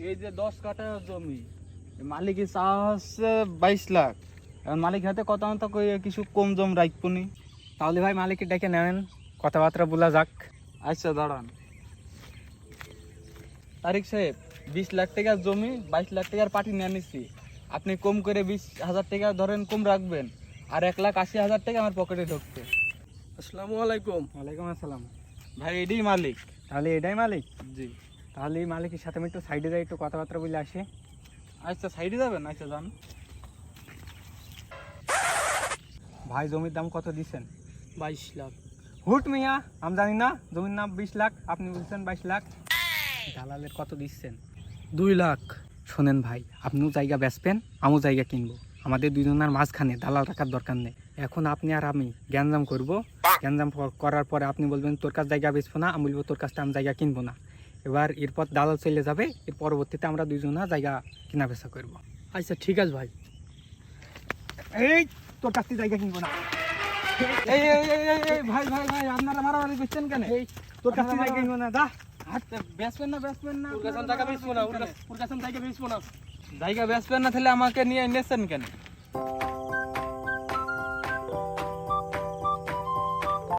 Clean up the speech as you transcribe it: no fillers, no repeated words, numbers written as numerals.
এই যে 10 কাঠা জমি, মালিকের চাওয়া হচ্ছে 22 লাখ। এখন মালিক হাতে কথা মতো কিছু কম জম রাখবনি। তাহলে ভাই মালিককে ডেকে নেন, কথাবার্তা বলা যাক। আচ্ছা দাঁড়ান। তারিক সাহেব, 20 লাখ টাকার জমি 22 লাখ টাকার পাটি নিয়ে নিচ্ছি। আপনি কম করে 20,000 টাকা ধরেন কম রাখবেন, আর 1,80,000 টাকা আমার পকেটে ঢুকছে। আসসালামু আলাইকুম। ওয়ালাইকুম আসসালাম। ভাই এটাই মালিক। তাহলে এটাই মালিক? জি। তাহলে এই মালিকের সাথে আমি একটু সাইডে যাই, একটু কথাবার্তা বলে আসি। আচ্ছা সাইডে যাবেন? আচ্ছা যান। ভাই জমির দাম কত দিচ্ছেন? 22 লাখ। হুট মিয়া, আমি জানি না জমির নাম 20 লাখ, আপনি বলছেন 22 লাখ। দালালের কত দিচ্ছেন? 2 লাখ। শোনেন ভাই, আপনিও জায়গা বেচবেন, আমিও জায়গা কিনবো, আমাদের দুজনের মাঝখানে দালাল রাখার দরকার নেই। এখন আপনি আর আমি গ্যাঞ্জাম করবো, গ্যাঞ্জাম করার পরে আপনি বলবেন তোর কাছ জায়গা বেচবো না, আমি বলবো তোর কাছটা আমি জায়গা কিনবো না। এবার এরপর দালাল চলে যাবে, এর পরবর্তীতে আমরা দুজনা জায়গা কেনা বেচা করবো। আচ্ছা ঠিক আছে ভাই। এই তোর কাছ থেকে জায়গা কিনবো না। এই এই এই এই, এই ভাই ভাই ভাই, আপনারা মারামারি করছেন কেন? এই তোর কাছ থেকে জায়গা কিনবো না, যা। বেচবেন না বেচবেন না? ওর কাছে টাকা বেচবো না, ওর কাছে জায়গা বেচবো না। জায়গা বেচবেন না তাহলে আমাকে নিয়ে এনেছেন কেন?